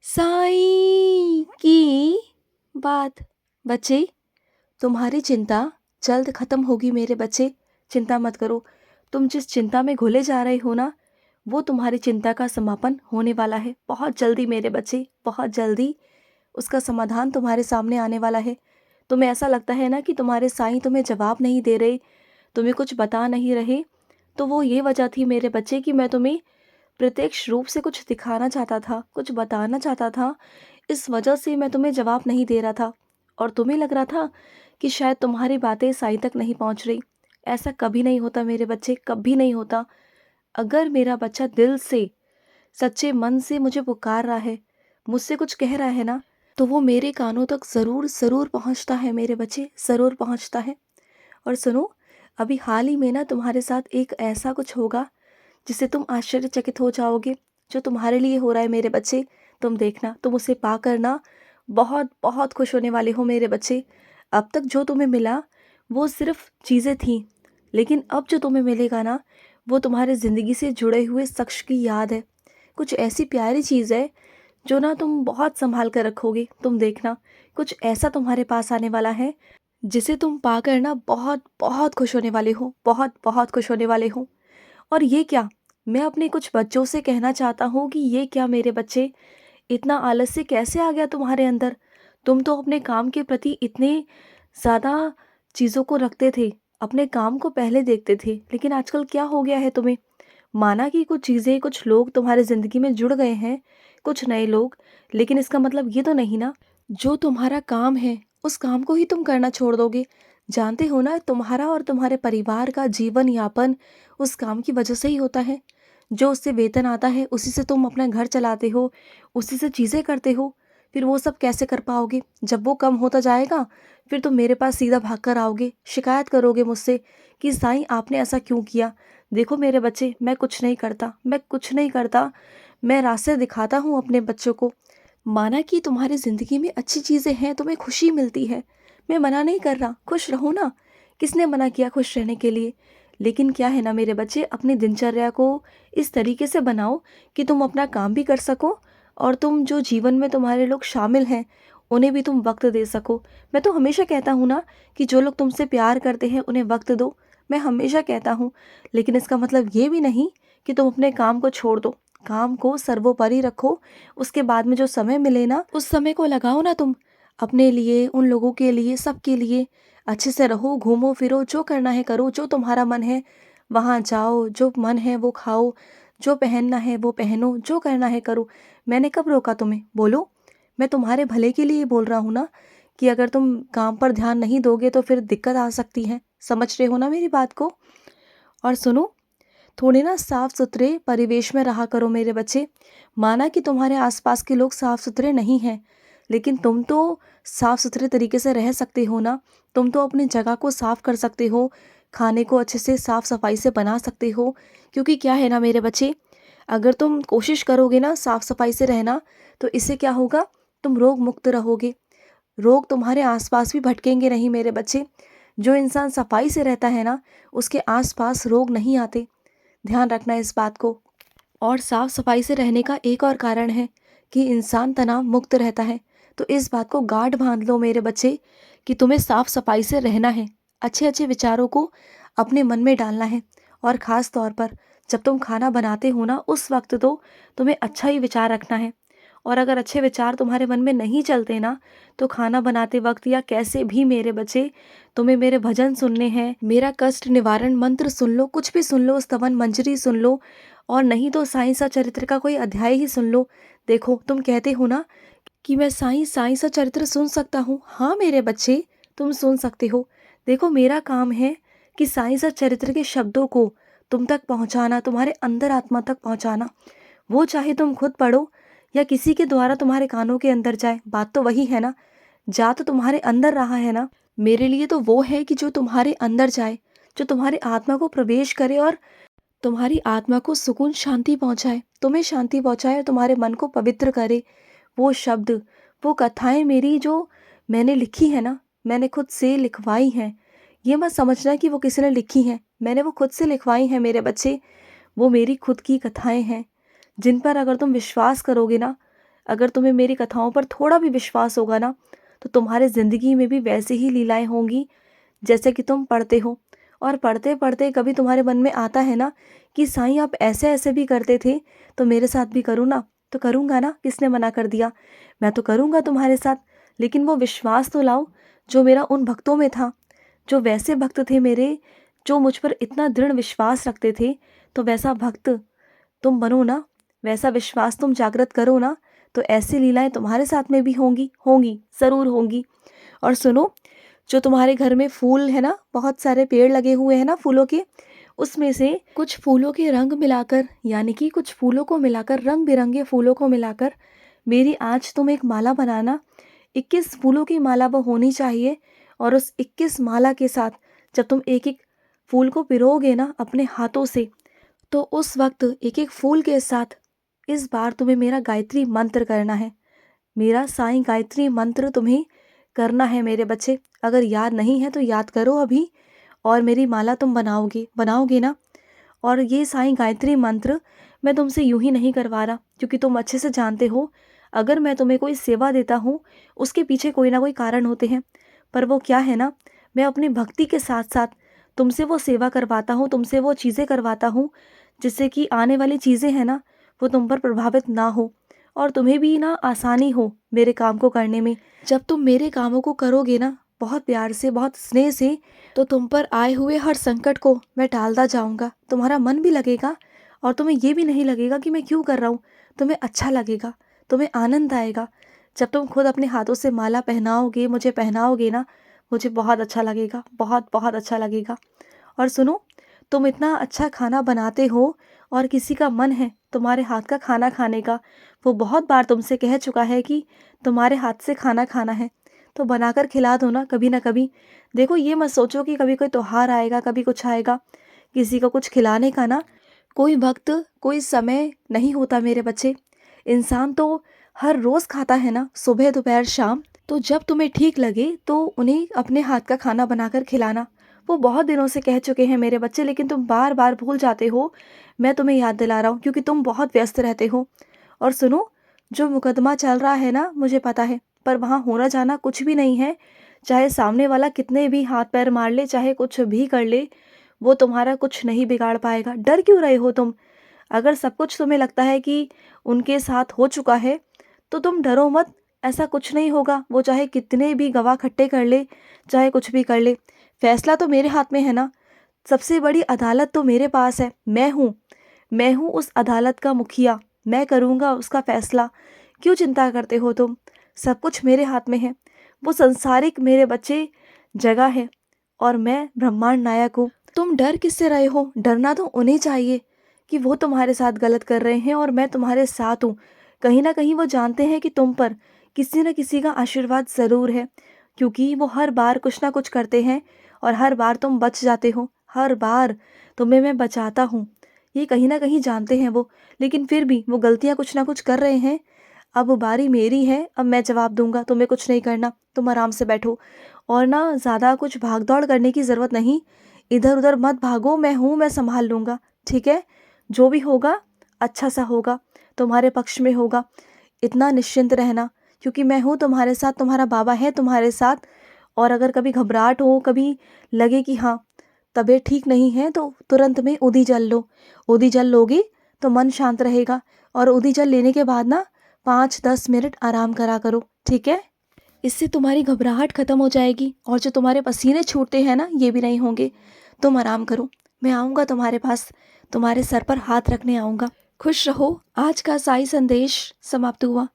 साईं की बात। बच्चे, तुम्हारी चिंता जल्द खत्म होगी मेरे बच्चे। चिंता मत करो। तुम जिस चिंता में घुले जा रहे हो ना, वो तुम्हारी चिंता का समापन होने वाला है बहुत जल्दी मेरे बच्चे, बहुत जल्दी उसका समाधान तुम्हारे सामने आने वाला है। तुम्हें ऐसा लगता है ना कि तुम्हारे साईं तुम्हें जवाब नहीं दे रहे, तुम्हें कुछ बता नहीं रहे, तो वो ये वजह थी मेरे बच्चे कि मैं तुम्हें प्रत्यक्ष रूप से कुछ दिखाना चाहता था, कुछ बताना चाहता था। इस वजह से मैं तुम्हें जवाब नहीं दे रहा था और तुम्हें लग रहा था कि शायद तुम्हारी बातें साईं तक नहीं पहुंच रही। ऐसा कभी नहीं होता मेरे बच्चे, कभी नहीं होता। अगर मेरा बच्चा दिल से, सच्चे मन से मुझे पुकार रहा है, मुझसे कुछ कह रहा है ना, तो वो मेरे कानों तक ज़रूर ज़रूर पहुंचता है मेरे बच्चे, ज़रूर पहुंचता है। और सुनो, अभी हाल ही में ना तुम्हारे साथ एक ऐसा कुछ होगा जिससे तुम आश्चर्यचकित हो जाओगे। जो तुम्हारे लिए हो रहा है मेरे बच्चे, तुम देखना, तुम उसे पाकर ना बहुत बहुत खुश होने वाले हो मेरे बच्चे। अब तक जो तुम्हें मिला वो सिर्फ चीज़ें थीं, लेकिन अब जो तुम्हें मिलेगा ना, वो तुम्हारे ज़िंदगी से जुड़े हुए शख्स की याद है। कुछ ऐसी प्यारी चीज़ है जो ना तुम बहुत संभाल कर रखोगे। तुम देखना, कुछ ऐसा तुम्हारे पास आने वाला है जिसे तुम पाकर ना बहुत बहुत खुश होने वाले हो, बहुत बहुत खुश होने वाले हो। और ये क्या, मैं अपने कुछ बच्चों से कहना चाहता हूँ कि ये क्या मेरे बच्चे, इतना आलस्य कैसे आ गया तुम्हारे अंदर? तुम तो अपने काम के प्रति इतने ज़्यादा चीज़ों को रखते थे, अपने काम को पहले देखते थे, लेकिन आजकल क्या हो गया है तुम्हें? माना कि कुछ चीज़ें, कुछ लोग तुम्हारी ज़िंदगी में जुड़ गए हैं, कुछ नए लोग, लेकिन इसका मतलब ये तो नहीं ना, जो तुम्हारा काम है, उस काम को ही तुम करना छोड़ दोगे। जानते हो ना, तुम्हारा और तुम्हारे परिवार का जीवन यापन उस काम की वजह से ही होता है। जो उससे वेतन आता है, उसी से तुम अपना घर चलाते हो, उसी से चीज़ें करते हो। फिर वो सब कैसे कर पाओगे? जब वो कम होता जाएगा, फिर तुम मेरे पास सीधा भाग कर आओगे, शिकायत करोगे मुझसे कि साईं आपने ऐसा क्यों किया? देखो मेरे बच्चे, मैं कुछ नहीं करता, मैं कुछ नहीं करता। मैं रास्ते दिखाता हूँ अपने बच्चों को। माना कि तुम्हारी ज़िंदगी में अच्छी चीज़ें हैं, तुम्हें खुशी मिलती है, मैं मना नहीं कर रहा, खुश रहो ना। किसने मना किया खुश रहने के लिए? लेकिन क्या है ना मेरे बच्चे, अपनी दिनचर्या को इस तरीके से बनाओ कि तुम अपना काम भी कर सको और तुम जो जीवन में तुम्हारे लोग शामिल हैं, उन्हें भी तुम वक्त दे सको। मैं तो हमेशा कहता हूँ ना कि जो लोग तुमसे प्यार करते हैं उन्हें वक्त दो, मैं हमेशा कहता हूँ। लेकिन इसका मतलब ये भी नहीं कि तुम अपने काम को छोड़ दो। काम को सर्वोपरि रखो, उसके बाद में जो समय मिले ना, उस समय को लगाओ ना तुम अपने लिए, उन लोगों के लिए, सबके लिए। अच्छे से रहो, घूमो फिरो, जो करना है करो, जो तुम्हारा मन है वहाँ जाओ, जो मन है वो खाओ, जो पहनना है वो पहनो, जो करना है करो। मैंने कब रोका तुम्हें? बोलो। मैं तुम्हारे भले के लिए बोल रहा हूँ ना, कि अगर तुम काम पर ध्यान नहीं दोगे तो फिर दिक्कत आ सकती है। समझ रहे हो ना मेरी बात को? और सुनो, थोड़े ना साफ सुथरे परिवेश में रहा करो मेरे बच्चे। माना कि तुम्हारे आसपास के लोग साफ सुथरे नहीं हैं, लेकिन तुम तो साफ सुथरे तरीके से रह सकते हो ना। तुम तो अपनी जगह को साफ कर सकते हो, खाने को अच्छे से साफ सफाई से बना सकते हो। क्योंकि क्या है ना मेरे बच्चे, अगर तुम कोशिश करोगे ना साफ सफाई से रहना, तो इससे क्या होगा, तुम रोग मुक्त रहोगे। रोग तुम्हारे आसपास भी भटकेंगे नहीं मेरे बच्चे। जो इंसान सफाई से रहता है ना, उसके आसपास रोग नहीं आते। ध्यान रखना इस बात को। और साफ सफाई से रहने का एक और कारण है कि इंसान तनाव मुक्त रहता है। तो इस बात को गांठ बांध लो मेरे बच्चे कि तुम्हें साफ सफाई से रहना है, अच्छे अच्छे विचारों को अपने मन में डालना है। और ख़ास तौर पर जब तुम खाना बनाते हो ना, उस वक्त तो तुम्हें अच्छा ही विचार रखना है। और अगर अच्छे विचार तुम्हारे मन में नहीं चलते ना, तो खाना बनाते वक्त या कैसे भी मेरे बच्चे, तुम्हें मेरे भजन सुनने हैं, मेरा कष्ट निवारण मंत्र सुन लो, कुछ भी सुन लो, स्तवन मंजरी सुन लो, और नहीं तो साईं सचरित्र का कोई अध्याय ही सुन लो। देखो, तुम कहते हो ना कि मैं साईं साईं सचरित्र सुन सकता हूँ। हाँ मेरे बच्चे, तुम सुन सकते हो। देखो, मेरा काम है कि साईं सचरित्र के शब्दों को तुम तक पहुँचाना, तुम्हारे अंदर आत्मा तक पहुँचाना। वो चाहे तुम खुद पढ़ो या किसी के द्वारा तुम्हारे कानों के अंदर जाए, बात तो वही है ना। जा तो तुम्हारे अंदर रहा है ना। मेरे लिए तो वो है कि जो तुम्हारे अंदर जाए, जो तुम्हारे आत्मा को प्रवेश करे और तुम्हारी आत्मा को सुकून शांति पहुंचाए, तुम्हें शांति पहुंचाए और तुम्हारे मन को पवित्र करे। वो शब्द, वो कथाएं मेरी जो मैंने लिखी है ना, मैंने खुद से लिखवाई हैं। ये मत समझना कि वो किसी ने लिखी हैं, मैंने वो खुद से लिखवाई हैं मेरे बच्चे। वो मेरी खुद की कथाएं हैं जिन पर अगर तुम विश्वास करोगे ना, अगर तुम्हें मेरी कथाओं पर थोड़ा भी विश्वास होगा ना, तो तुम्हारे ज़िंदगी में भी वैसे ही लीलाएं होंगी जैसे कि तुम पढ़ते हो। और पढ़ते पढ़ते कभी तुम्हारे मन में आता है ना कि साईं आप ऐसे ऐसे भी करते थे, तो मेरे साथ भी करूँ ना, तो करूँगा ना, किसने मना कर दिया, मैं तो करूँगा तुम्हारे साथ। लेकिन वो विश्वास तो लाओ जो मेरा उन भक्तों में था, जो वैसे भक्त थे मेरे, जो मुझ पर इतना दृढ़ विश्वास रखते थे। तो वैसा भक्त तुम बनो ना, वैसा विश्वास तुम जागृत करो ना, तो ऐसी लीलाएं तुम्हारे साथ में भी होंगी, होंगी, ज़रूर होंगी। और सुनो, जो तुम्हारे घर में फूल है ना, बहुत सारे पेड़ लगे हुए हैं ना फूलों के, उसमें से कुछ फूलों के रंग मिलाकर, यानी कि कुछ फूलों को मिलाकर, रंग बिरंगे फूलों को मिलाकर मेरी आज तुम एक माला बनाना। 21 फूलों की माला वो होनी चाहिए। और उस 21 माला के साथ जब तुम एक एक फूल को पिरोगे ना अपने हाथों से, तो उस वक्त एक एक फूल के साथ इस बार तुम्हें मेरा गायत्री मंत्र करना है। मेरा साईं गायत्री मंत्र तुम्हें करना है मेरे बच्चे। अगर याद नहीं है तो याद करो अभी, और मेरी माला तुम बनाओगे, बनाओगे ना। और ये साईं गायत्री मंत्र मैं तुमसे यूं ही नहीं करवा रहा, क्योंकि तुम अच्छे से जानते हो, अगर मैं तुम्हें कोई सेवा देता हूँ उसके पीछे कोई ना कोई कारण होते हैं। पर वो क्या है ना, मैं अपनी भक्ति के साथ साथ तुमसे वो सेवा करवाता हूँ, तुमसे वो चीज़ें करवाता हूँ जिससे कि आने वाली चीज़ें हैं ना, वो तुम पर प्रभावित ना हो, और तुम्हें भी ना आसानी हो मेरे काम को करने में। जब तुम मेरे कामों को करोगे ना बहुत प्यार से, बहुत स्नेह से, तो तुम पर आए हुए हर संकट को मैं टालता जाऊंगा। तुम्हारा मन भी लगेगा, और तुम्हें ये भी नहीं लगेगा कि मैं क्यों कर रहा हूँ। तुम्हें अच्छा लगेगा, तुम्हें आनंद आएगा। जब तुम खुद अपने हाथों से माला पहनाओगे, मुझे पहनाओगे ना, मुझे बहुत अच्छा लगेगा, बहुत बहुत अच्छा लगेगा। और सुनो, तुम इतना अच्छा खाना बनाते हो, और किसी का मन है तुम्हारे हाथ का खाना खाने का, वो बहुत बार तुमसे कह चुका है कि तुम्हारे हाथ से खाना खाना है, तो बनाकर खिला दो ना कभी ना कभी। देखो, ये मत सोचो कि कभी कोई त्योहार आएगा, कभी कुछ आएगा, किसी को कुछ खिलाने का ना कोई वक्त, कोई समय नहीं होता मेरे बच्चे। इंसान तो हर रोज़ खाता है ना, सुबह दोपहर शाम। तो जब तुम्हें ठीक लगे तो उन्हें अपने हाथ का खाना बनाकर खिलाना। वो बहुत दिनों से कह चुके हैं मेरे बच्चे, लेकिन तुम बार बार भूल जाते हो। मैं तुम्हें याद दिला रहा हूँ क्योंकि तुम बहुत व्यस्त रहते हो। और सुनो, जो मुकदमा चल रहा है ना, मुझे पता है, पर वहाँ होना जाना कुछ भी नहीं है। चाहे सामने वाला कितने भी हाथ पैर मार ले, चाहे कुछ भी कर ले, वो तुम्हारा कुछ नहीं बिगाड़ पाएगा। डर क्यों रहे हो तुम? अगर सब कुछ तुम्हें लगता है कि उनके साथ हो चुका है, तो तुम डरो मत, ऐसा कुछ नहीं होगा। वो चाहे कितने भी गवाह खट्टे कर ले, चाहे कुछ भी कर ले, फैसला तो मेरे हाथ में है ना। सबसे बड़ी अदालत तो मेरे पास है, मैं हूँ उस अदालत का मुखिया, मैं करूँगा उसका फैसला। क्यों चिंता करते हो तुम? सब कुछ मेरे हाथ में है। वो संसारिक मेरे बच्चे जगह है, और मैं ब्रह्मांड नायक हूँ। तुम डर किससे रहे हो? डरना तो उन्हें चाहिए कि वो तुम्हारे साथ गलत कर रहे हैं और मैं तुम्हारे साथ हूँ। कहीं ना कहीं वो जानते हैं कि तुम पर किसी न किसी का आशीर्वाद ज़रूर है, क्योंकि वो हर बार कुछ ना कुछ करते हैं, और हर बार तुम बच जाते हो। हर बार तुम्हें मैं बचाता हूँ, ये कहीं ना कहीं जानते हैं वो। लेकिन फिर भी वो गलतियाँ कुछ ना कुछ कर रहे हैं। अब बारी मेरी है, अब मैं जवाब दूंगा। तुम्हें कुछ नहीं करना, तुम आराम से बैठो, और ना ज़्यादा कुछ भाग दौड़ करने की ज़रूरत नहीं। इधर उधर मत भागो, मैं हूँ, मैं संभाल लूँगा, ठीक है? जो भी होगा अच्छा सा होगा, तुम्हारे पक्ष में होगा। इतना निश्चिंत रहना, क्योंकि मैं हूँ तुम्हारे साथ, तुम्हारा बाबा है तुम्हारे साथ। और अगर कभी घबराहट हो, कभी लगे कि हाँ तबीयत ठीक नहीं है, तो तुरंत में उदी जल लो। उदी जल लोगे तो मन शांत रहेगा, और उदी जल लेने के बाद ना 5-10 मिनट आराम करा करो, ठीक है? इससे तुम्हारी घबराहट खत्म हो जाएगी, और जो तुम्हारे पसीने छूटते हैं ना, ये भी नहीं होंगे। तुम आराम करो, मैं आऊँगा तुम्हारे पास, तुम्हारे सर पर हाथ रखने आऊँगा। खुश रहो। आज का साई संदेश समाप्त हुआ।